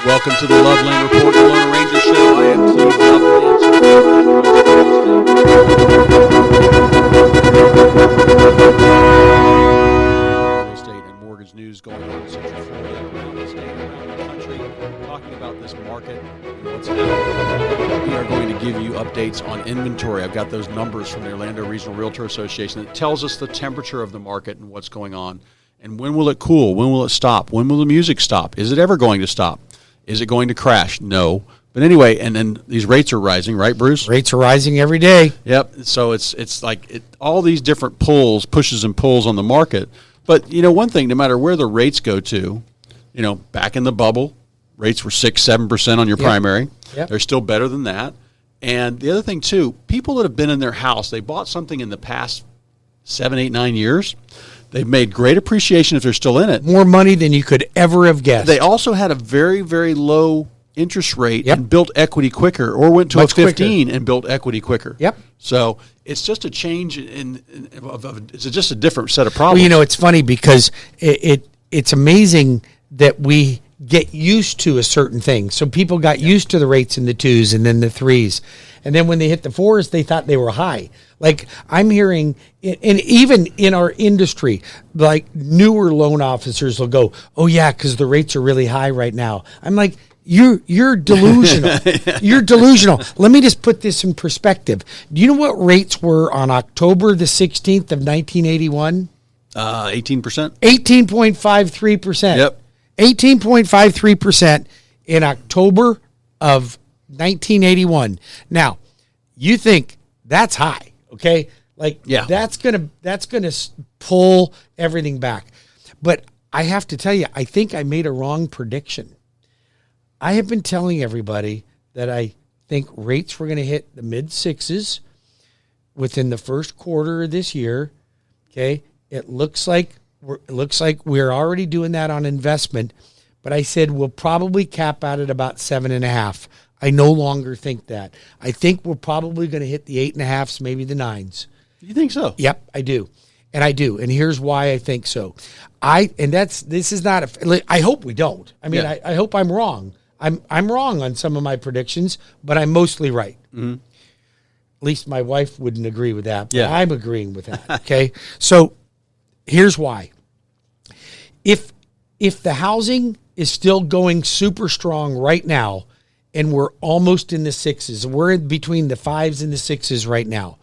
Welcome to the Loveland Report, the Lone Ranger Show. I am Cleve Lovel, real estate and mortgage news going on in Central Florida, around the state, around the country, talking about this market and what's happening. We are going to give you updates on inventory. I've got those numbers from the Orlando Regional Realtor Association that tells us the temperature of the market and what's going on. And when will it cool? When will it stop? When will the music stop? Is it ever going to stop? Is it going to crash? No. But anyway, and then these rates are rising, right, Bruce? Rates are rising every day. Yep. So it's like all these different pushes and pulls on the market. But, you know, one thing, no matter where the rates go to, you know, back in the bubble, rates were 6-7% on your primary. Yep. They're still better than that. And the other thing, too, people that have been in their house, they bought something in the past 7, 8, 9 years. They've made great appreciation if they're still in it. More money than you could ever have guessed. They also had a very, very low interest rate and built equity quicker, or went to a 15 and built equity quicker. Yep. So it's just a change it's just a different set of problems. Well, you know, it's funny because it's amazing that we get used to a certain thing. So people got used to the rates in the 2s and then the 3s. And then when they hit the 4s, they thought they were high. Like I'm hearing, and even in our industry, like newer loan officers will go, "Oh yeah, because the rates are really high right now." I'm like, You're delusional. You're delusional. Let me just put this in perspective. Do you know what rates were on October the 16th of 1981? 18%. 18.53%. Yep. 18.53% in October of 1981. Now, you think that's high, okay? Like that's gonna pull everything back. But I have to tell you, I think I made a wrong prediction. I have been telling everybody that I think rates were going to hit the mid-6s within the first quarter of this year. Okay, it looks like we're already doing that on investment, but I said we'll probably cap out at about 7.5. I no longer think that. I think we're probably going to hit the 8.5s, maybe the 9s. You think so? Yep, I do. And I do. And here's why I think so. I hope we don't. I mean, I hope I'm wrong. I'm wrong on some of my predictions, but I'm mostly right. Mm-hmm. At least my wife wouldn't agree with that, but I'm agreeing with that. Okay. So here's why. If the housing is still going super strong right now, and we're almost in the 6s, we're in between the 5s and the 6s right now.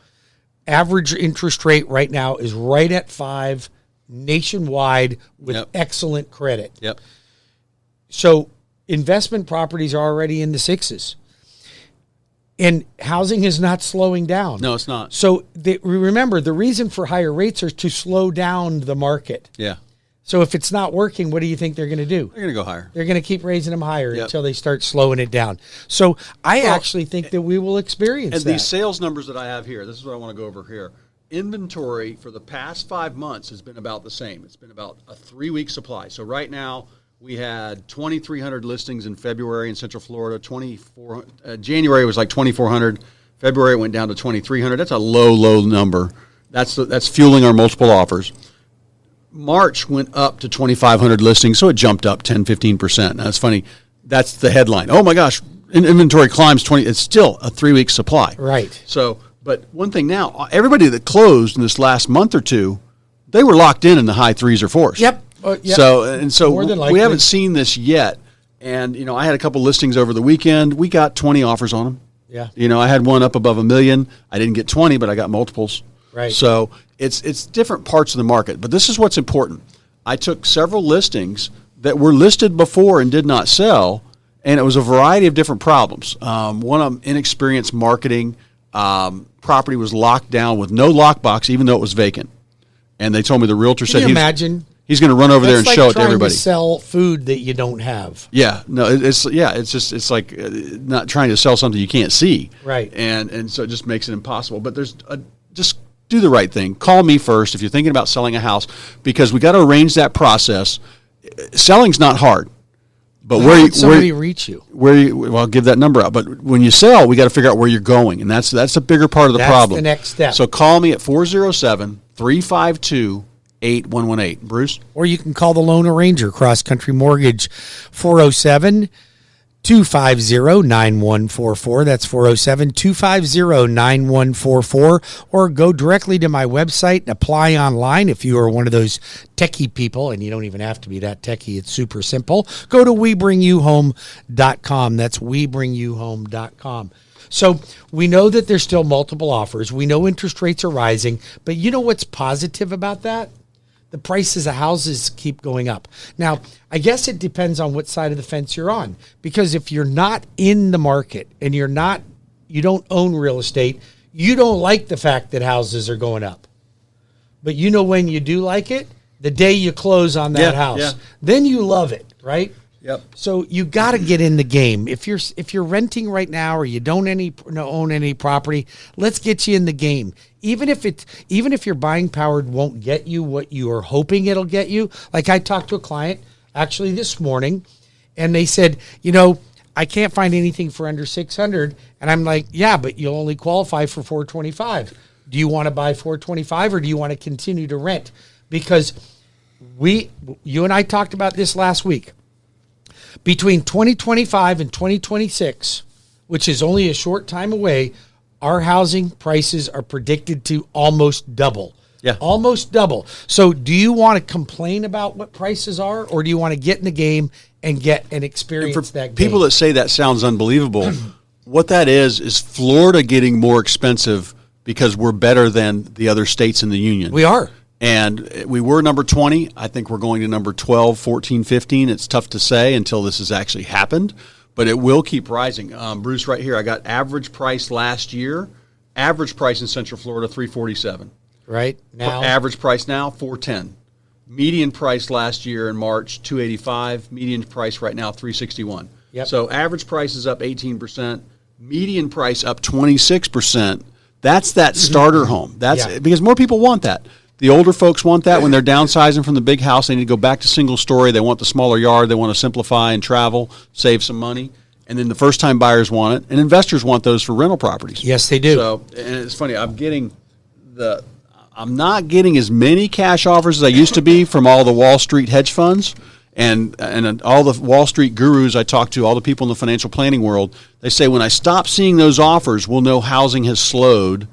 Average interest rate right now is right at 5 nationwide with excellent credit. Yep. So investment properties are already in the 6s. And housing is not slowing down. No, it's not. So remember, the reason for higher rates are to slow down the market. Yeah. So if it's not working, what do you think they're going to do? They're going to go higher. They're going to keep raising them higher until they start slowing it down. So I actually think that we will experience that. And these sales numbers that I have here, this is what I want to go over here. Inventory for the past 5 months has been about the same. It's been about a 3-week supply. So right now we had 2,300 listings in February in Central Florida. January was like 2,400. February it went down to 2,300. That's a low number. That's fueling our multiple offers. March went up to 2,500 listings, so it jumped up 10-15%. Now, it's funny. That's the headline. Oh, my gosh, inventory climbs 20. It's still a 3-week supply. Right. So, but one thing now, everybody that closed in this last month or two, they were locked in the high 3s or 4s. Yep. So more than likely. We haven't seen this yet. And, you know, I had a couple listings over the weekend. We got 20 offers on them. Yeah. You know, I had one up above $1 million. I didn't get 20, but I got multiples. Right. So it's different parts of the market. But this is what's important. I took several listings that were listed before and did not sell, and it was a variety of different problems. One of them, inexperienced marketing. Property was locked down with no lockbox, even though it was vacant. And they told me the realtor said he's going to run over there and show it to everybody. To sell food that you don't have. Yeah, no, it's like not trying to sell something you can't see. Right. And so it just makes it impossible. But just do the right thing. Call me first if you're thinking about selling a house, because we got to arrange that process. Selling's not hard, but reach you? Well, I'll give that number out. But when you sell, we got to figure out where you're going, and that's a bigger part of the problem. That's the next step. So call me at 407-352-8118. Bruce? Or you can call the Lone Ranger, CrossCountry Mortgage, 407 407-250-9144. That's 407-250-9144. Or go directly to my website and apply online if you are one of those techie people, and you don't even have to be that techie. It's super simple. Go to WeBringYouHome.com. That's WeBringYouHome.com. So we know that there's still multiple offers. We know interest rates are rising, but you know what's positive about that? The prices of houses keep going up. Now, I guess it depends on what side of the fence you're on, because if you're not in the market and you don't own real estate, you don't like the fact that houses are going up. But you know when you do like it? The day you close on that house. Yeah. Then you love it, right? Yep. So you got to get in the game. If you're renting right now or you don't own any property, let's get you in the game. Even if your buying power won't get you what you are hoping it'll get you. Like I talked to a client actually this morning, and they said, I can't find anything for under 600, and I'm like, yeah, but you'll only qualify for 425. Do you want to buy 425 or do you want to continue to rent? Because you and I talked about this last week. Between 2025 and 2026, which is only a short time away, our housing prices are predicted to almost double. Yeah. Almost double. So do you want to complain about what prices are, or do you want to get in the game and get and experience and for that game? People that say that sounds unbelievable, what that is Florida getting more expensive because we're better than the other states in the union. We are. And we were number 20. I think we're going to number 12, 14, 15. It's tough to say until this has actually happened, but it will keep rising. Bruce, right here, I got average price last year. Average price in Central Florida, $347. Right now, average price now, $410. Median price last year in March, $285. Median price right now, $361. Yep. So average price is up 18%. Median price up 26%. That's that starter home. That's because more people want that. The older folks want that when they're downsizing from the big house. They need to go back to single story. They want the smaller yard. They want to simplify and travel, save some money. And then the first-time buyers want it, and investors want those for rental properties. Yes, they do. So, and it's funny. I'm not getting as many cash offers as I used to be from all the Wall Street hedge funds and all the Wall Street gurus I talk to, all the people in the financial planning world. They say when I stop seeing those offers, we'll know housing has slowed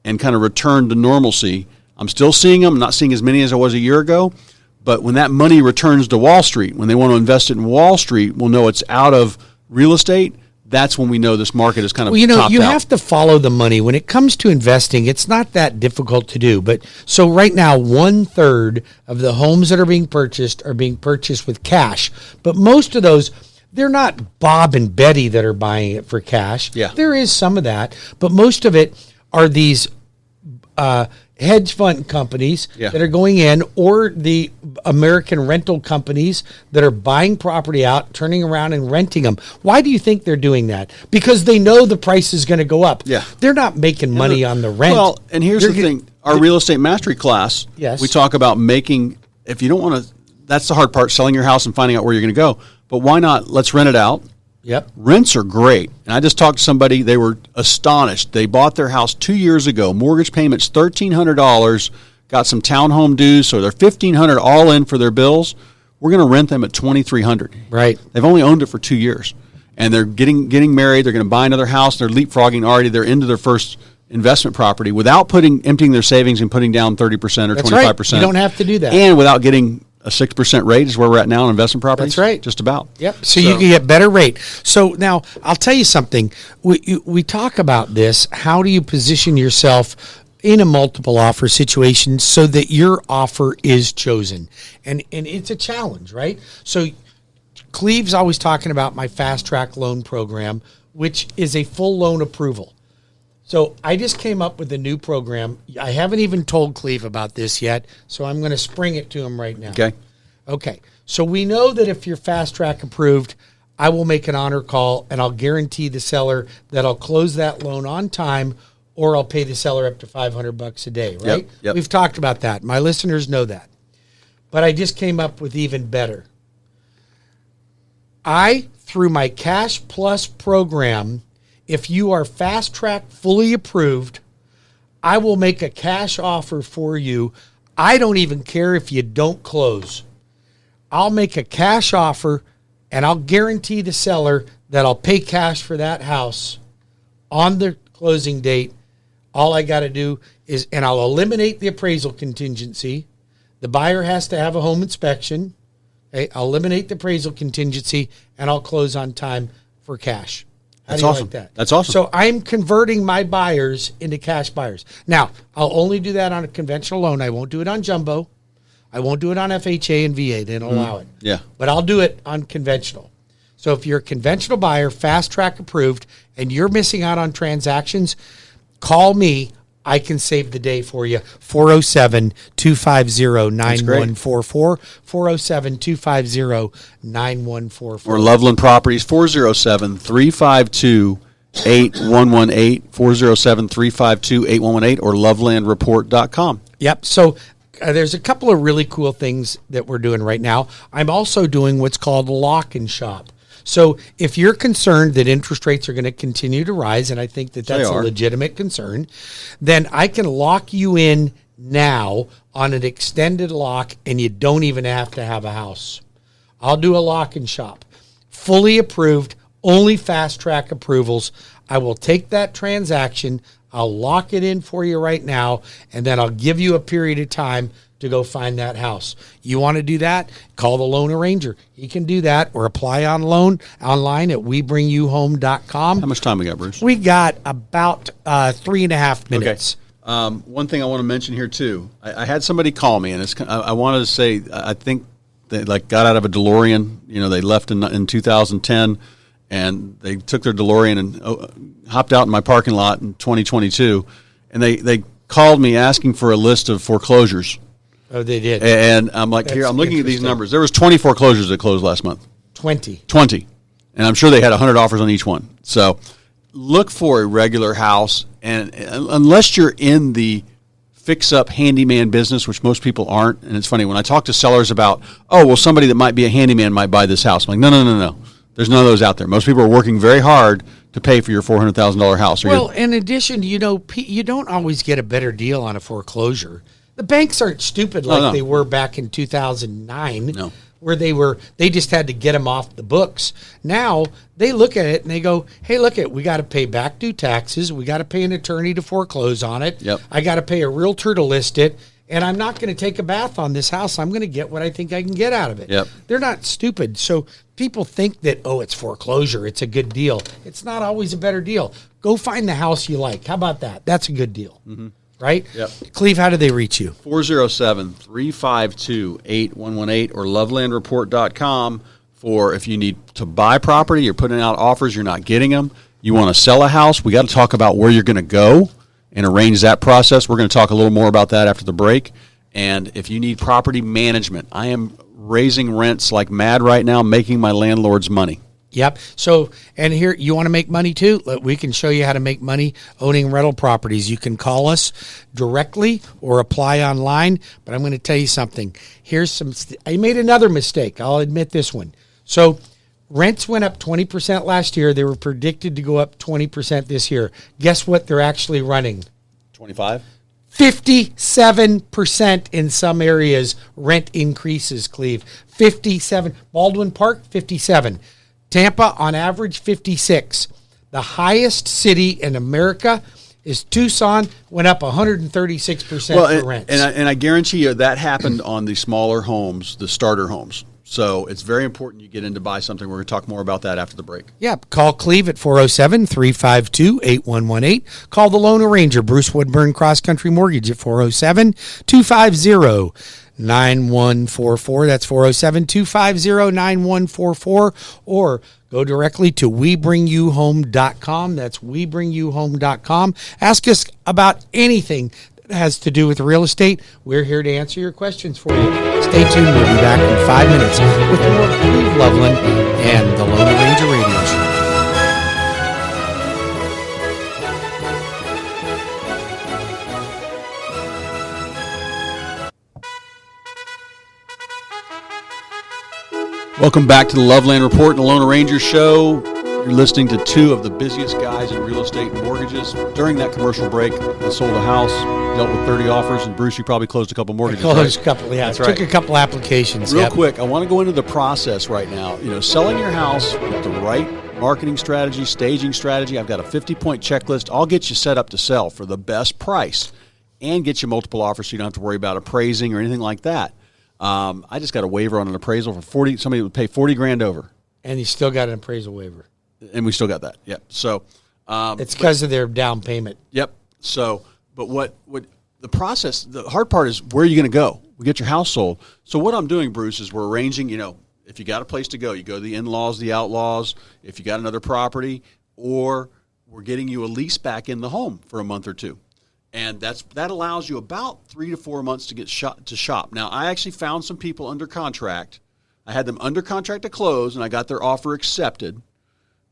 and kind of returned to normalcy. I'm still seeing them. I'm not seeing as many as I was a year ago. But when that money returns to Wall Street, when they want to invest it in Wall Street, we'll know it's out of real estate. That's when we know this market is kind of topped out. You have to follow the money. When it comes to investing, it's not that difficult to do. But so right now, 1/3 of the homes that are being purchased with cash. But most of those, they're not Bob and Betty that are buying it for cash. Yeah. There is some of that. But most of it are these hedge fund companies that are going in, or the American rental companies that are buying property out, turning around and renting them. Why do you think they're doing that? Because they know the price is going to go up. Yeah. They're not making money on the rent. Well, and here's the thing. Our real estate mastery class, we talk about making, if you don't want to, that's the hard part, selling your house and finding out where you're going to go. But why not, let's rent it out. Yep. Rents are great. And I just talked to somebody, they were astonished. They bought their house 2 years ago. Mortgage payment's $1,300, got some townhome dues, so they're $1,500 all in for their bills. We're going to rent them at $2,300. Right. They've only owned it for 2 years. And they're getting married, they're going to buy another house, they're leapfrogging already, they're into their first investment property without emptying their savings and putting down 30% or That's 25%. Right. You don't have to do that. And without getting a 6% rate is where we're at now on investment properties. That's right. Just about. Yep. So you can get better rate. So now I'll tell you something. We talk about this. How do you position yourself in a multiple offer situation so that your offer is chosen? And it's a challenge, right? So Cleve's always talking about my fast track loan program, which is a full loan approval. So I just came up with a new program. I haven't even told Cleve about this yet, so I'm going to spring it to him right now. Okay. So we know that if you're fast track approved, I will make an honor call, and I'll guarantee the seller that I'll close that loan on time, or I'll pay the seller up to $500 a day, right? Yep. We've talked about that. My listeners know that. But I just came up with even better. Through my Cash Plus program, if you are fast track fully approved, I will make a cash offer for you. I don't even care if you don't close. I'll make a cash offer, and I'll guarantee the seller that I'll pay cash for that house on the closing date. All I got to do is, and I'll eliminate the appraisal contingency. The buyer has to have a home inspection. Okay, I'll eliminate the appraisal contingency, and I'll close on time for cash. How do you like that? That's awesome. So I'm converting my buyers into cash buyers. Now, I'll only do that on a conventional loan. I won't do it on jumbo. I won't do it on FHA and VA. They don't allow it. Yeah. But I'll do it on conventional. So if you're a conventional buyer, fast track approved, and you're missing out on transactions, call me. I can save the day for you. 407-250-9144. 407-250-9144. Or Loveland Properties, 407-352-8118. 407-352-8118 or lovelandreport.com. Yep. So there's a couple of really cool things that we're doing right now. I'm also doing what's called lock and shop. So if you're concerned that interest rates are going to continue to rise, and I think that that's a legitimate concern, then I can lock you in now on an extended lock, and you don't even have to have a house. I'll do a lock and shop. Fully approved, only fast track approvals. I will take that transaction, I'll lock it in for you right now, and then I'll give you a period of time to go find that house. You want to do that? Call the loan arranger. He can do that, or apply online at webringyouhome.com. How much time we got, Bruce? We got about 3.5 minutes. Okay. One thing I want to mention here too. I had somebody call me, and I wanted to say I think they got out of a DeLorean. They left in 2010, and they took their DeLorean and hopped out in my parking lot in 2022, and they called me asking for a list of foreclosures. Oh, they did. And I'm like, here, I'm looking at these numbers. There was 20 foreclosures that closed last month. 20. And I'm sure they had 100 offers on each one. So look for a regular house. And unless you're in the fix-up handyman business, which most people aren't, and it's funny, when I talk to sellers about, somebody that might be a handyman might buy this house. I'm like, no. There's none of those out there. Most people are working very hard to pay for your $400,000 house. Well, in addition, you don't always get a better deal on a foreclosure. The banks aren't stupid like they were back in 2009, where they just had to get them off the books. Now they look at it and they go, hey, we got to pay back due taxes. We got to pay an attorney to foreclose on it. Yep. I got to pay a realtor to list it. And I'm not going to take a bath on this house. I'm going to get what I think I can get out of it. Yep. They're not stupid. So people think that, it's foreclosure. It's a good deal. It's not always a better deal. Go find the house you like. How about that? That's a good deal. Mm-hmm. Right? Yep. Cleve, how do they reach you? 407-352-8118 or lovelandreport.com for if you need to buy property, you're putting out offers, you're not getting them. You want to sell a house, we got to talk about where you're going to go and arrange that process. We're going to talk a little more about that after the break. And if you need property management, I am raising rents like mad right now, making my landlords money. Yep. So, and here, you want to make money too? We can show you how to make money owning rental properties. You can call us directly or apply online. But I'm going to tell you something. I made another mistake. I'll admit this one. So rents went up 20% last year. They were predicted to go up 20% this year. Guess what they're actually running? 25? 57% in some areas rent increases, Cleve. 57. Baldwin Park, 57. Tampa, on average, 56. The highest city in America is Tucson, went up 136% for rents. And I guarantee you that happened on the smaller homes, the starter homes. So it's very important you get in to buy something. We're going to talk more about that after the break. Yeah, call Cleve at 407-352-8118. Call the loan arranger, Bruce Woodburn, CrossCountry Mortgage at 407-250-9144. That's 407-250-9144. Or go directly to webringyouhome.com. That's webringyouhome.com. Ask us about anything that has to do with real estate. We're here to answer your questions for you. Stay tuned. We'll be back in 5 minutes with more Cleve Loveland and the Loan Arranger Radio Show. Welcome back to the Loveland Report and the Loan Arranger Show. You're listening to two of the busiest guys in real estate and mortgages. During that commercial break, I sold a house, dealt with 30 offers, and Bruce, you probably closed a couple mortgages. Closed a couple, yeah. That's Took right. a couple applications. Real quick, I want to go into the process right now. Selling your house with the right marketing strategy, staging strategy. I've got a 50-point checklist. I'll get you set up to sell for the best price and get you multiple offers so you don't have to worry about appraising or anything like that. I just got a waiver on an appraisal for 40. Somebody would pay 40 grand over. And you still got an appraisal waiver. And we still got that. Yep. So it's because of their down payment. Yep. So, but what the process, the hard part is where are you going to go? We get your house sold. So what I'm doing, Bruce, is we're arranging, if you got a place to go, you go to the in-laws, the outlaws, if you got another property, or we're getting you a lease back in the home for a month or two. And that allows you about 3 to 4 months to get to shop. Now, I actually found some people under contract. I had them under contract to close, and I got their offer accepted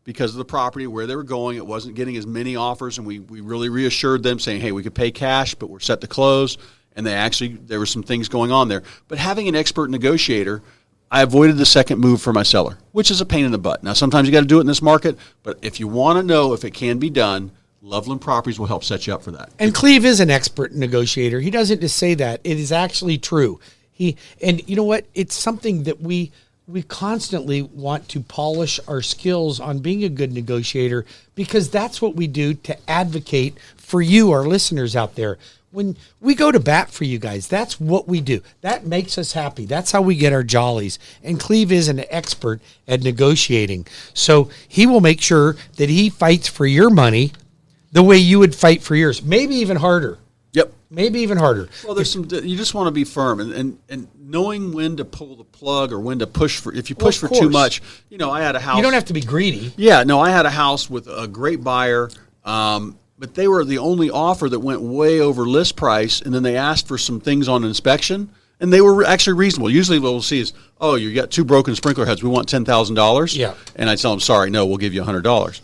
because of the property, where they were going. It wasn't getting as many offers, and we really reassured them, saying, hey, we could pay cash, but we're set to close. And there were some things going on there. But having an expert negotiator, I avoided the second move for my seller, which is a pain in the butt. Now, sometimes you got to do it in this market, but if you want to know if it can be done, Loveland Properties will help set you up for that. And Cleve is an expert negotiator. He doesn't just say that. It is actually true. And you know what? It's something that we constantly want to polish our skills on being a good negotiator, because that's what we do to advocate for you, our listeners out there. When we go to bat for you guys, that's what we do. That makes us happy. That's how we get our jollies. And Cleve is an expert at negotiating. So he will make sure that he fights for your money the way you would fight for yours. Maybe even harder. Yep. Maybe even harder. Well, you just want to be firm and knowing when to pull the plug or when to push for, if you push for too much. I had a house. You don't have to be greedy. Yeah, no, I had a house with a great buyer, but they were the only offer that went way over list price, and then they asked for some things on inspection, and they were actually reasonable. Usually what we'll see is, oh, you got 2 broken sprinkler heads, we want $10,000. Yeah. And I tell them, sorry, no, we'll give you $100.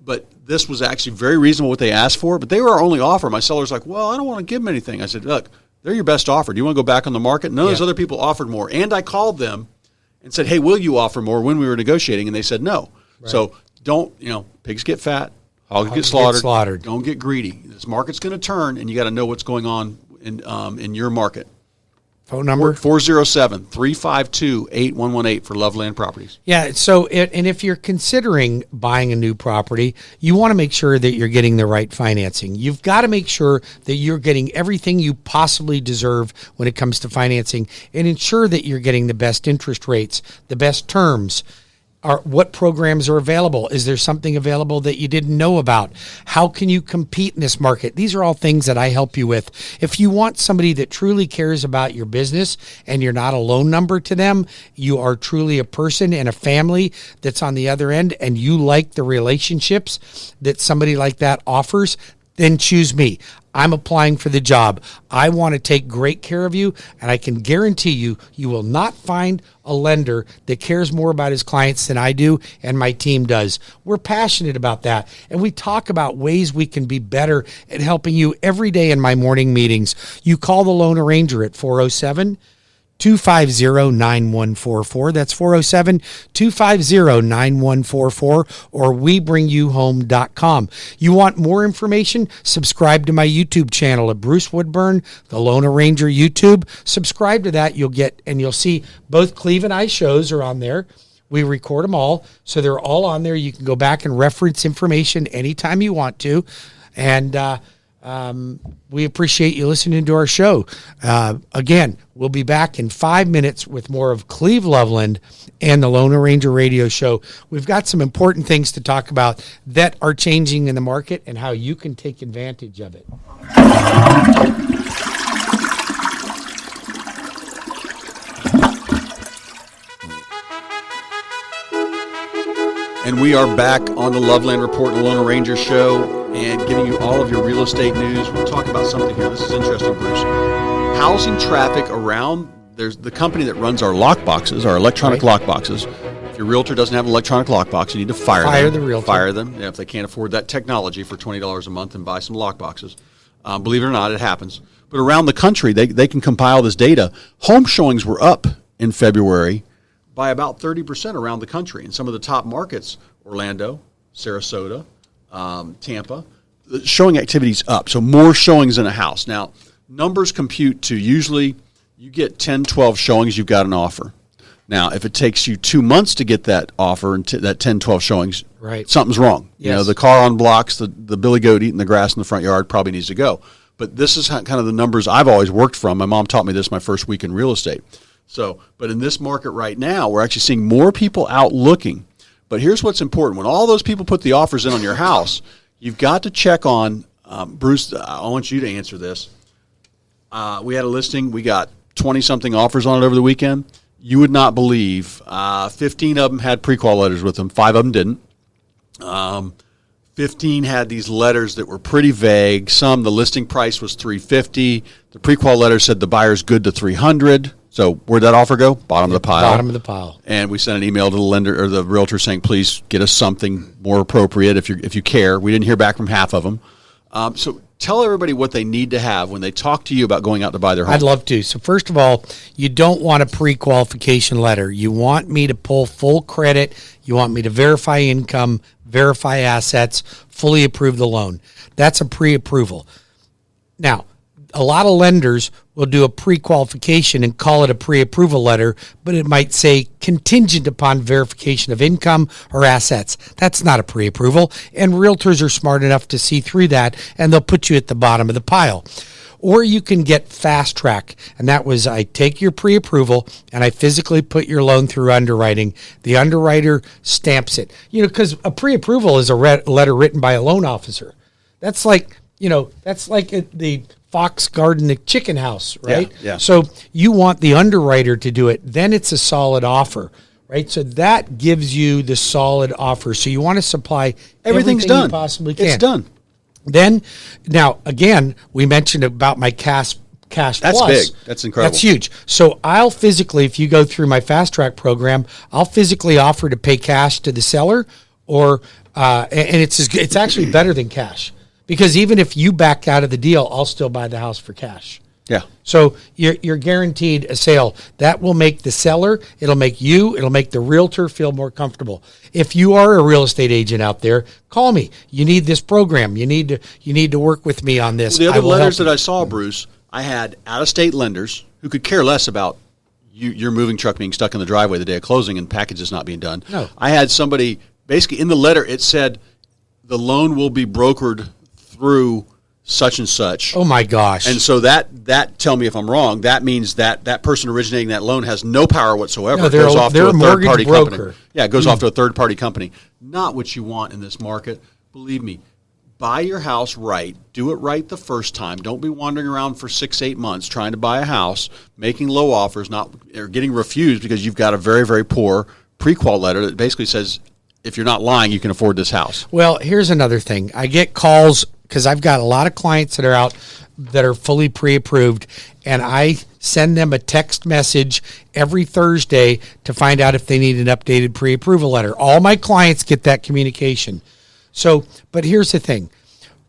But this was actually very reasonable what they asked for, but they were our only offer. My seller's like, well, I don't want to give them anything. I said, look, they're your best offer. Do you want to go back on the market? None of those other people offered more. And I called them and said, hey, will you offer more when we were negotiating? And they said no. Right. So don't, pigs get fat, hogs get slaughtered. Don't get greedy. This market's going to turn, and you got to know what's going on in your market. Phone number? 407-352-8118 for Loveland Properties. Yeah, so and if you're considering buying a new property, you want to make sure that you're getting the right financing. You've got to make sure that you're getting everything you possibly deserve when it comes to financing, and ensure that you're getting the best interest rates, the best terms. What programs are available? Is there something available that you didn't know about? How can you compete in this market? These are all things that I help you with. If you want somebody that truly cares about your business and you're not a loan number to them, you are truly a person and a family that's on the other end, and you like the relationships that somebody like that offers, then choose me. I'm applying for the job. I want to take great care of you, and I can guarantee you, you will not find a lender that cares more about his clients than I do and my team does. We're passionate about that, and we talk about ways we can be better at helping you every day in my morning meetings. You call the loan arranger at 407-250-9144. That's 407-250-9144, or webringyouhome.com. You want more information? Subscribe to my YouTube channel at Bruce Woodburn, the Loan Arranger YouTube. Subscribe to that. You'll see both Cleve and I shows are on there. We record them all, so they're all on there. You can go back and reference information anytime you want to. And we appreciate you listening to our show. Again, we'll be back in 5 minutes with more of Cleve Loveland and the Loan Arranger Radio Show. We've got some important things to talk about that are changing in the market and how you can take advantage of it. And we are back on the Loveland Report and the Loan Arranger Show and giving you all of your real estate news. We'll talk about something here. This is interesting, Bruce. Housing traffic around, there's the company that runs our lock boxes, our electronic lock boxes. If your realtor doesn't have an electronic lock box, you need to fire them. The realtor. Fire them. Yeah, if they can't afford that technology for $20 a month, and buy some lock boxes. Believe it or not, it happens. But around the country, they can compile this data. Home showings were up in February by about 30% around the country. In some of the top markets, Orlando, Sarasota, Tampa, the showing activity's up. So more showings in a house. Now, numbers compute to usually you get 10, 12 showings, you've got an offer. Now, if it takes you 2 months to get that offer and that 10, 12 showings, right, something's wrong. Yes. You know, the car on blocks, the billy goat eating the grass in the front yard probably needs to go. But this is kind of the numbers I've always worked from. My mom taught me this my first week in real estate. So, but in this market right now, we're actually seeing more people out looking. But here's what's important. When all those people put the offers in on your house, you've got to check on, Bruce, I want you to answer this. We had a listing. We got 20-something offers on it over the weekend. You would not believe 15 of them had pre-qual letters with them. 5 of them didn't. 15 had these letters that were pretty vague. The listing price was $350. The pre-qual letter said the buyer's good to $300. So where'd that offer go? Bottom of the pile. Bottom of the pile. And we sent an email to the lender or the realtor saying, please get us something more appropriate if you care. We didn't hear back from half of them. So tell everybody what they need to have when they talk to you about going out to buy their home. I'd love to. So first of all, you don't want a pre-qualification letter. You want me to pull full credit. You want me to verify income, verify assets, fully approve the loan. That's a pre-approval. Now, a lot of lenders will do a pre-qualification and call it a pre-approval letter, but it might say contingent upon verification of income or assets. That's not a pre-approval, and realtors are smart enough to see through that, and they'll put you at the bottom of the pile. Or you can get fast track, and that was I take your pre-approval and I physically put your loan through underwriting. The underwriter stamps it. You know, because a pre-approval is a letter written by a loan officer. That's like, the Fox Garden, the chicken house, right? Yeah. So you want the underwriter to do it. Then it's a solid offer, right? So that gives you the solid offer. So you want to supply Everything's everything done. you possibly can. It's done. Then, now, again, we mentioned about my cash That's plus. big. That's incredible. That's huge. So I'll physically, if you go through my fast track program, I'll physically offer to pay cash to the seller, or and it's actually better than cash, because even if you back out of the deal, I'll still buy the house for cash. Yeah. So you're guaranteed a sale. That will make the seller, it'll make you, it'll make the realtor feel more comfortable. If you are a real estate agent out there, call me. You need this program. You need to work with me on this. The other letters that you. I saw, Bruce, I had out-of-state lenders who could care less about your moving truck being stuck in the driveway the day of closing and packages not being done. No. I had somebody, basically in the letter, it said the loan will be brokered through such and such. Oh my gosh. And so that tell me if I'm wrong, that means that person originating that loan has no power whatsoever. No, It goes off to a third party broker. company. Yeah, it goes off to a third party company. Not what you want in this market. Believe me. Buy your house right. Do it right the first time. Don't be wandering around for 6-8 months trying to buy a house, making low offers, or getting refused because you've got a very, very poor pre-qual letter that basically says, if you're not lying, you can afford this house. Well, here's another thing. I get calls because I've got a lot of clients that are out that are fully pre-approved, and I send them a text message every Thursday to find out if they need an updated pre-approval letter. All my clients get that communication. So, but here's the thing.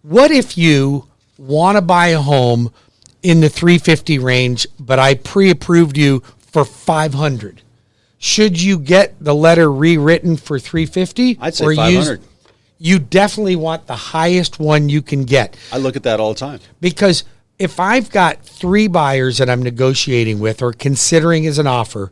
What if you want to buy a home in the 350 range, but I pre-approved you for 500? Should you get the letter rewritten for 350? I'd say 500. You definitely want the highest one you can get. I look at that all the time. Because if I've got 3 buyers that I'm negotiating with or considering as an offer,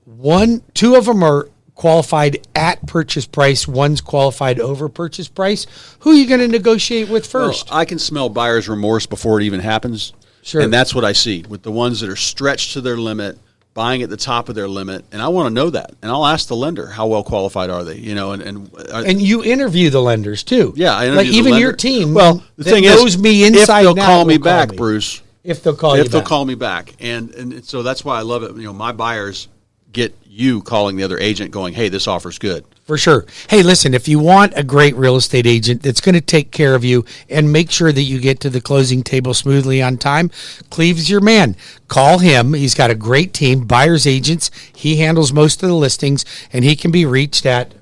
2 of them are qualified at purchase price, one's qualified over purchase price, who are you going to negotiate with first? Well, I can smell buyer's remorse before it even happens. Sure. And that's what I see with the ones that are stretched to their limit, buying at the top of their limit, and I want to know that. And I'll ask the lender, how well qualified are they? You know, and you interview the lenders too. Yeah, I interview like the even lender. your team. Well, the thing knows is, me inside if they'll and out, call me will back, me. Bruce. If they'll call you if they'll back. call me back, and so that's why I love it. You know, my buyers get you calling the other agent, going, "Hey, this offer's good." For sure. Hey, listen, if you want a great real estate agent that's going to take care of you and make sure that you get to the closing table smoothly on time, Cleve's your man. Call him. He's got a great team, buyer's agents. He handles most of the listings, and he can be reached at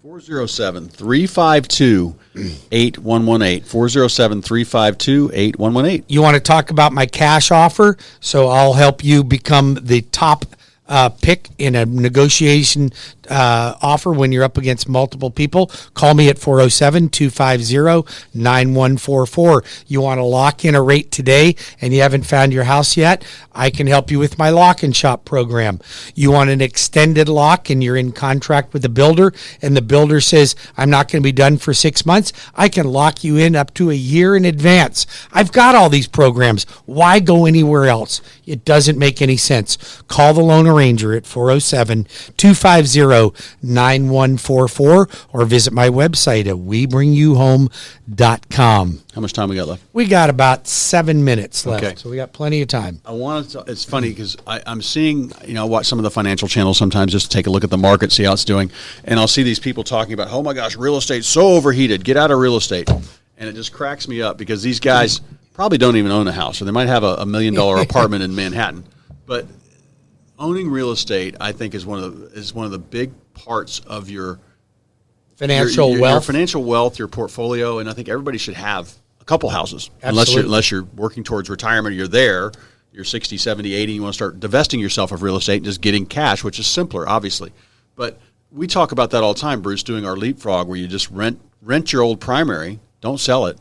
407-352-8118. 407-352-8118. You want to talk about my cash offer? So I'll help you become the top pick in a negotiation offer when you're up against multiple people. Call me at 407-250-9144. You want to lock in a rate today and you haven't found your house yet? I can help you with my lock and shop program. You want an extended lock and you're in contract with the builder and the builder says, I'm not going to be done for 6 months. I can lock you in up to a year in advance. I've got all these programs. Why go anywhere else? It doesn't make any sense. Call the loan arranger at 407-250-9144 or visit my website at webringyouhome.com. How much time we got left? We got about 7 minutes left, Okay. so we got plenty of time. I wanted to, it's funny because I'm seeing, I watch some of the financial channels sometimes just to take a look at the market, see how it's doing. And I'll see these people talking about, oh my gosh, real estate's so overheated. Get out of real estate. And it just cracks me up because these guys probably don't even own a house, or they might have a $1 million apartment in Manhattan. But owning real estate, I think, is one of the big parts of your Financial your wealth. financial wealth, your portfolio, and I think everybody should have a couple houses. Absolutely. Unless you're working towards retirement, or you're there, you're 60, 70, 80, you want to start divesting yourself of real estate and just getting cash, which is simpler, obviously. But we talk about that all the time, Bruce, doing our leapfrog where you just rent your old primary, don't sell it,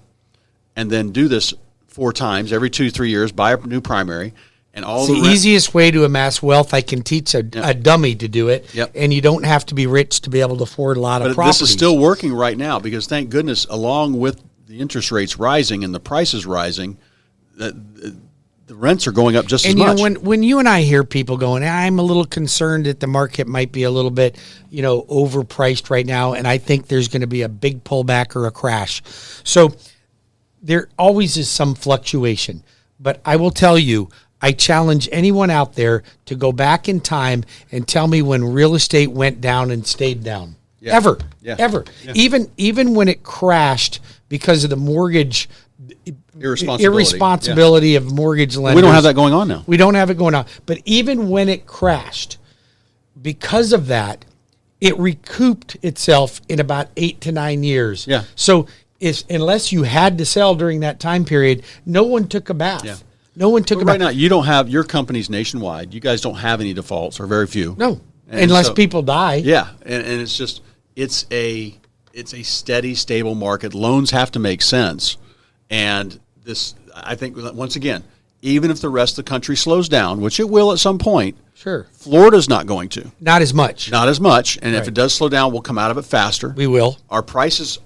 and then do this 4 times every 2-3 years, buy a new primary. And all it's the easiest way to amass wealth. I can teach a dummy to do it, and you don't have to be rich to be able to afford a lot of properties. This is still working right now because, thank goodness, along with the interest rates rising and the prices rising, the rents are going up just as much. And when you and I hear people going, I'm a little concerned that the market might be a little bit, overpriced right now, and I think there's going to be a big pullback or a crash. So there always is some fluctuation. But I will tell you, I challenge anyone out there to go back in time and tell me when real estate went down and stayed down. Yeah. Ever. Yeah. Even when it crashed because of the mortgage irresponsibility of mortgage lenders. We don't have that going on now. We don't have it going on. But even when it crashed, because of that, it recouped itself in about 8 to 9 years. Yeah. So unless you had to sell during that time period, no one took a bath. Yeah. No one took a bath. Right now, you don't have, your company's nationwide. You guys don't have any defaults, or very few. No, unless people die. Yeah, and it's just, it's a steady, stable market. Loans have to make sense. And this, I think, once again, even if the rest of the country slows down, which it will at some point, sure, Florida's not going to. Not as much. Not as much. And if it does slow down, we'll come out of it faster. We will. Our prices,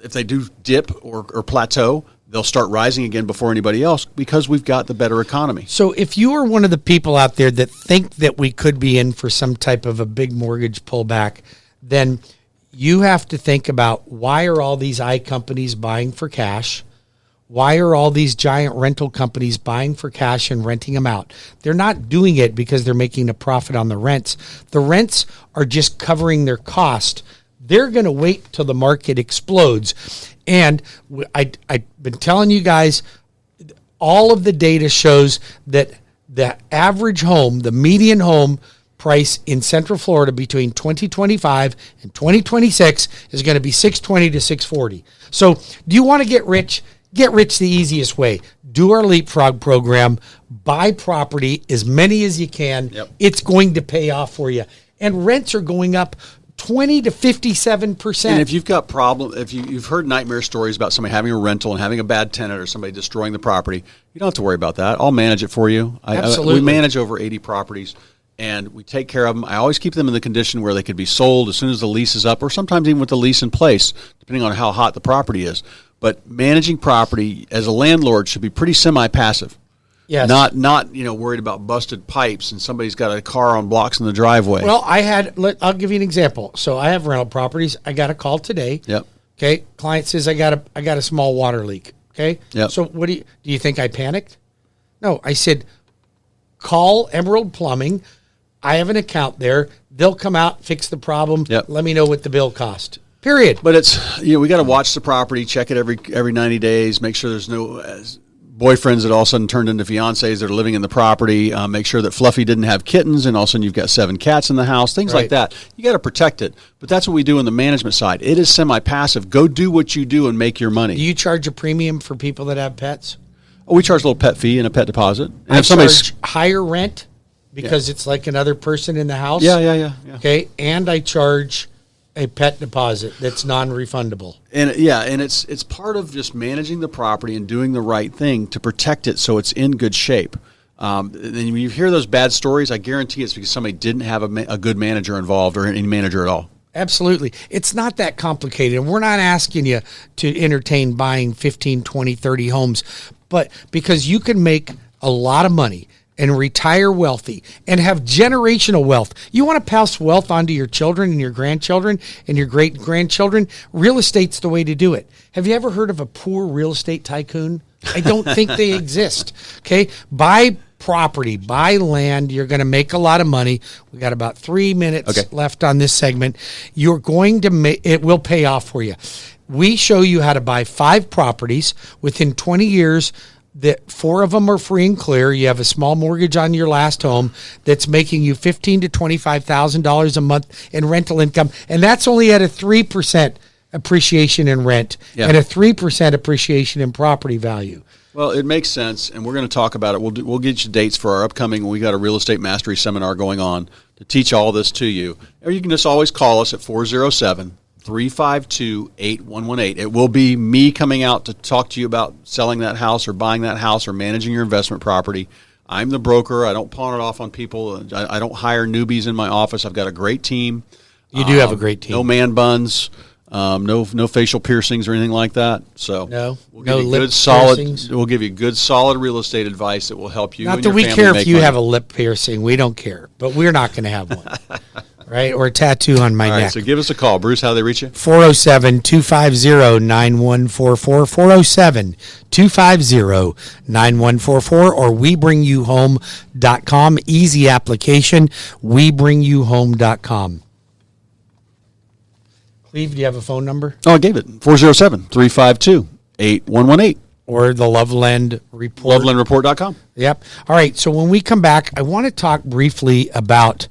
if they do dip or plateau, they'll start rising again before anybody else because we've got the better economy. So if you are one of the people out there that think that we could be in for some type of a big mortgage pullback, then you have to think about, why are all these I companies buying for cash? Why are all these giant rental companies buying for cash and renting them out? They're not doing it because they're making a profit on the rents. The rents are just covering their cost. They're going to wait till the market explodes. And I've been telling you guys, all of the data shows that the average home, the median home price in Central Florida between 2025 and 2026 is going to be $620 to $640. So do you want to get rich? Get rich the easiest way. Do our leapfrog program. Buy property, as many as you can. Yep. It's going to pay off for you. And rents are going up 20 to 57%. And if you've got if you've heard nightmare stories about somebody having a rental and having a bad tenant or somebody destroying the property, you don't have to worry about that. I'll manage it for you. Absolutely. We manage over 80 properties, and we take care of them. I always keep them in the condition where they could be sold as soon as the lease is up, or sometimes even with the lease in place, depending on how hot the property is. But managing property as a landlord should be pretty semi-passive. Yes. Not worried about busted pipes and somebody's got a car on blocks in the driveway. Well, I'll give you an example. So I have rental properties. I got a call today. Yep. Okay. Client says I got a small water leak. Okay. Yep. So do you think I panicked? No, I said, call Emerald Plumbing. I have an account there. They'll come out, fix the problem. Yep. Let me know what the bill cost. Period. But it's, we got to watch the property, check it every 90 days, make sure there's no boyfriends that all of a sudden turned into fiancés that are living in the property, make sure that Fluffy didn't have kittens and all of a sudden you've got 7 cats in the house, things like that. You got to protect it. But that's what we do on the management side. It is semi-passive. Go do what you do and make your money. Do you charge a premium for people that have pets? Oh, we charge a little pet fee and a pet deposit. And I charge higher rent because it's like another person in the house. Yeah. Okay, and I charge a pet deposit that's non-refundable. And it's part of just managing the property and doing the right thing to protect it so it's in good shape. And when you hear those bad stories, I guarantee it's because somebody didn't have a good manager involved or any manager at all. Absolutely. It's not that complicated. And we're not asking you to entertain buying 15, 20, 30 homes, but because you can make a lot of money and retire wealthy and have generational wealth. You want to pass wealth on to your children and your grandchildren and your great-grandchildren? Real estate's the way to do it. Have you ever heard of a poor real estate tycoon? I don't think they exist. Okay? Buy property, buy land. You're going to make a lot of money. We got about 3 minutes left on this segment. You're going to it will pay off for you. We show you how to buy 5 properties within 20 years. That 4 of them are free and clear. You have a small mortgage on your last home that's making you $15,000 to $25,000 a month in rental income, and that's only at a 3% appreciation in rent and a 3% appreciation in property value. Well, it makes sense, and we're going to talk about it. We'll get you dates for our upcoming. We got a real estate mastery seminar going on to teach all this to you. Or you can just always call us at 407-352-8118. It will be me coming out to talk to you about selling that house or buying that house or managing your investment property. I'm the broker. I don't pawn it off on people. I don't hire newbies in my office. I've got a great team. You do have a great team. No man buns. No facial piercings or anything like that. So we'll give you good, solid. We'll give you good, solid real estate advice that will help you. Not that we care if you have a lip piercing. We don't care, but we're not going to have one, right? Or a tattoo on my neck. All right, so give us a call, Bruce. How do they reach you? 407-250-9144. 407-250-9144, or WeBringYouHome.com. Easy application. WeBringYouHome.com. Cleve, do you have a phone number? Oh, I gave it. 407-352-8118. Or the Loveland Report. LovelandReport.com. Yep. All right. So when we come back, I want to talk briefly about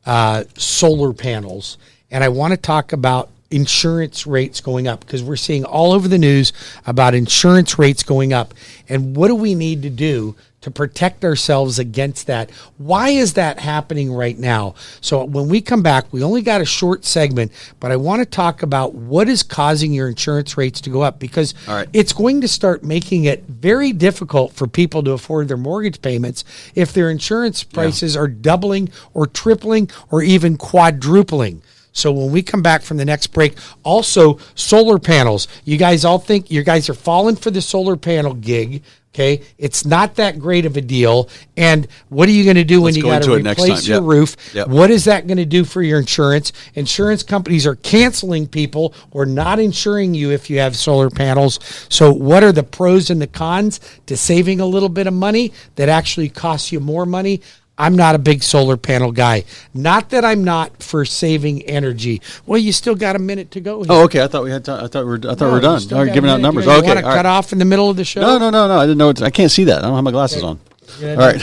solar panels. And I want to talk about insurance rates going up, because we're seeing all over the news about insurance rates going up. And what do we need to do to protect ourselves against that? Why is that happening right now? So when we come back, we only got a short segment, but I want to talk about what is causing your insurance rates to go up, because it's going to start making it very difficult for people to afford their mortgage payments if their insurance prices are doubling or tripling or even quadrupling. So when we come back from the next break, also solar panels. You guys all think you guys are falling for the solar panel gig. Okay, it's not that great of a deal. And what are you going to do when you got to replace your roof? What is that going to do for your insurance? Insurance companies are canceling people or not insuring you if you have solar panels. So what are the pros and the cons to saving a little bit of money that actually costs you more money? I'm not a big solar panel guy. Not that I'm not for saving energy. Well, you still got a minute to go here. Oh, okay. I thought we had time. I thought we were done. All right, giving out numbers. You want to cut off in the middle of the show? No. I didn't know. I can't see that. I don't have my glasses on. All right.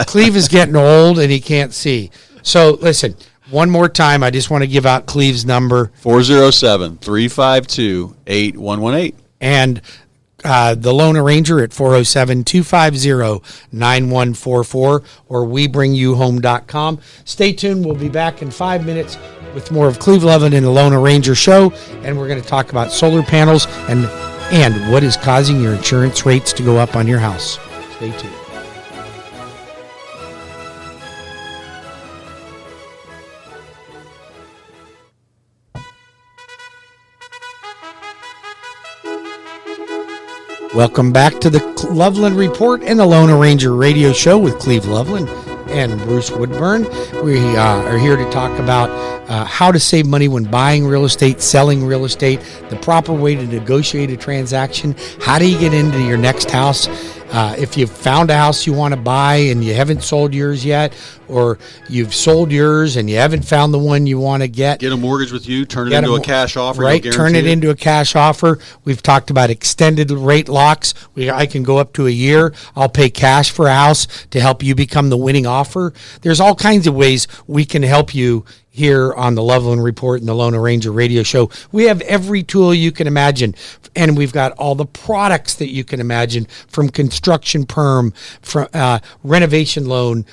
Cleve is getting old and he can't see. So listen, one more time. I just want to give out Cleve's number. 407-352-8118. And the loan arranger at 407-250-9144 or WeBringYouHome.com. Stay tuned. We'll be back in 5 minutes with more of Cleve Lovel and the Loan Arranger Show, and we're going to talk about solar panels and what is causing your insurance rates to go up on your house. Stay tuned. Welcome back to the Loveland Report and the Loan Arranger Radio Show with Cleve Loveland and Bruce Woodburn. We are here to talk about how to save money when buying real estate, selling real estate, the proper way to negotiate a transaction. How do you get into your next house? If you've found a house you want to buy and you haven't sold yours yet, or you've sold yours and you haven't found the one you want to get a mortgage with you, turn it into a cash offer. Right, turn it into a cash offer. We've talked about extended rate locks. I can go up to a year. I'll pay cash for a house to help you become the winning offer. There's all kinds of ways we can help you here on the Loveland Report and the Loan Arranger Radio Show. We have every tool you can imagine, and we've got all the products that you can imagine, from construction perm, from renovation loan,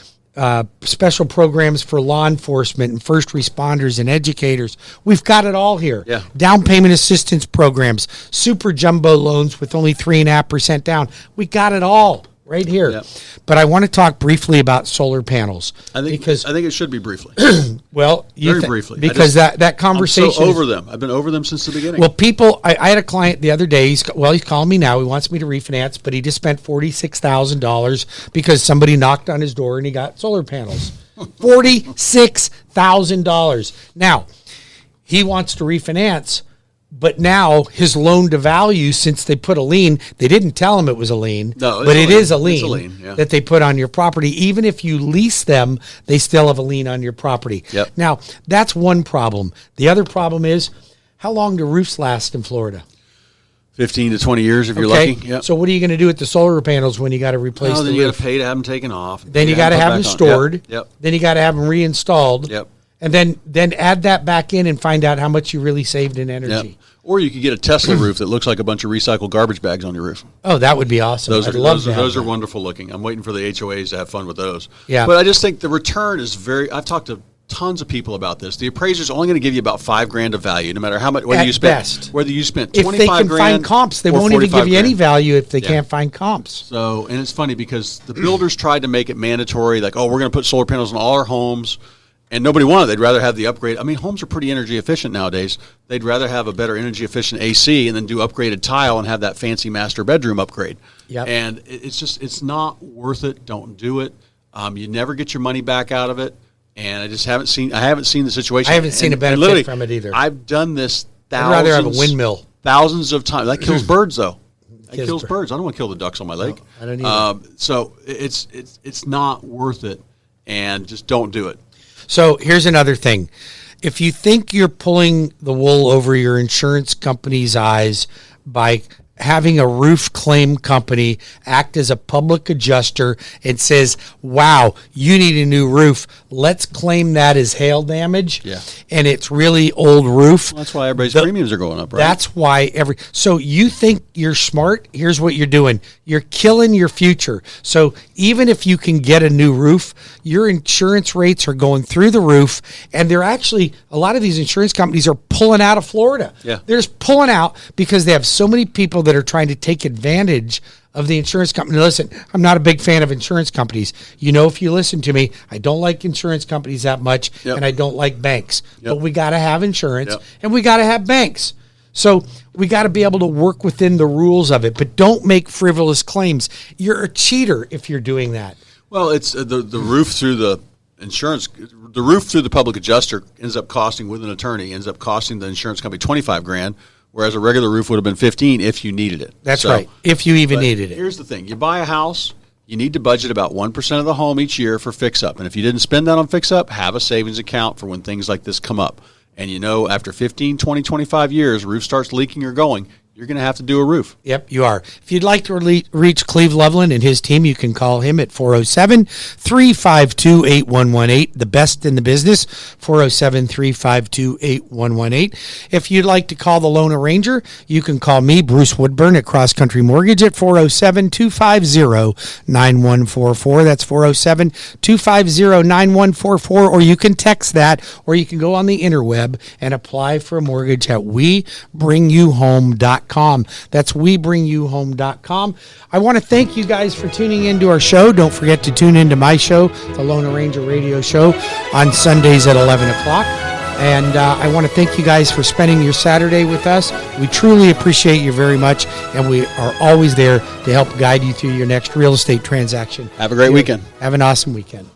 special programs for law enforcement and first responders and educators. We've got it all here. Yeah. Down payment assistance programs, super jumbo loans with only 3.5% down. We got it all right here. Yep. But I want to talk briefly about solar panels. I think it should be briefly. Well, Very briefly. Because that conversation. I'm so over them. I've been over them since the beginning. Well, people, I had a client the other day. He's calling me now. He wants me to refinance, but he just spent $46,000 because somebody knocked on his door and he got solar panels. $46,000. Now, he wants to refinance, but now his loan to value, since they put a lien, they didn't tell him it was a lien, but it is a lien yeah. that they put on your property. Even if you lease them, they still have a lien on your property. Yep. Now, that's one problem. The other problem is, how long do roofs last in Florida? 15 to 20 years if you're lucky. Yep. So what are you going to do with the solar panels when you got to replace the then roof? you got to pay to have them taken off. Then you got to have them stored. Yep. Then you got to have them reinstalled. Yep. And then add that back in and find out how much you really saved in energy. Yep. Or you could get a Tesla roof that looks like a bunch of recycled garbage bags on your roof. Oh, that would be awesome. Those are wonderful looking. I'm waiting for the HOAs to have fun with those. Yeah. But I just think the return is I've talked to tons of people about this. The appraiser's only going to give you about $5,000 of value, no matter how much, whether you spent if they can find comps, they won't even give you any value if they Yeah. can't find comps. So, and it's funny because the builders tried to make it mandatory, like, oh, we're going to put solar panels on all our homes. And nobody wanted it. They'd rather have the upgrade. I mean, homes are pretty energy efficient nowadays. They'd rather have a better energy efficient AC and then do upgraded tile and have that fancy master bedroom upgrade. Yep. And it's not worth it. Don't do it. You never get your money back out of it. And I haven't seen the situation. I haven't seen a benefit from it either. I've done this I'd rather have a windmill. thousands of times. That kills birds though. That kills birds. I don't want to kill the ducks on my lake. No, I don't either. So it's not worth it. And just don't do it. So here's another thing. If you think you're pulling the wool over your insurance company's eyes by having a roof claim company act as a public adjuster and says, wow, you need a new roof, let's claim that as hail damage. Yeah. And it's really old roof. Well, that's why everybody's premiums are going up, right? That's why so you think you're smart, here's what you're doing. You're killing your future. So even if you can get a new roof, your insurance rates are going through the roof, and they're actually, a lot of these insurance companies are pulling out of Florida. Yeah. They're just pulling out because they have so many people that are trying to take advantage of the insurance company. Listen, I'm not a big fan of insurance companies. You know, if you listen to me, I don't like insurance companies that much, Yep. and I don't like banks. Yep. But we got to have insurance, Yep. and we got to have banks. So we got to be able to work within the rules of it, but don't make frivolous claims. You're a cheater if you're doing that. Well, it's the roof through the insurance. The roof through the public adjuster ends up costing, with an attorney, ends up costing the insurance company $25,000. Whereas a regular roof would have been $15,000 if you needed it. That's right. If you even needed it. Here's the thing: you buy a house, you need to budget about 1% of the home each year for fix-up. And if you didn't spend that on fix-up, have a savings account for when things like this come up. And you know, after 15, 20, 25 years, roof starts leaking or going, you're going to have to do a roof. Yep, you are. If you'd like to reach Cleve Loveland and his team, you can call him at 407-352-8118, the best in the business, 407-352-8118. If you'd like to call the loan arranger, you can call me, Bruce Woodburn, at CrossCountry Mortgage at 407-250-9144. That's 407-250-9144, or you can text that, or you can go on the interweb and apply for a mortgage at WeBringYouHome.com. That's WeBringYouHome.com. I want to thank you guys for tuning into our show. Don't forget to tune into my show, the Loan Arranger Radio Show, on Sundays at 11 o'clock. And I want to thank you guys for spending your Saturday with us. We truly appreciate you very much, and we are always there to help guide you through your next real estate transaction. Have a great weekend. Have an awesome weekend.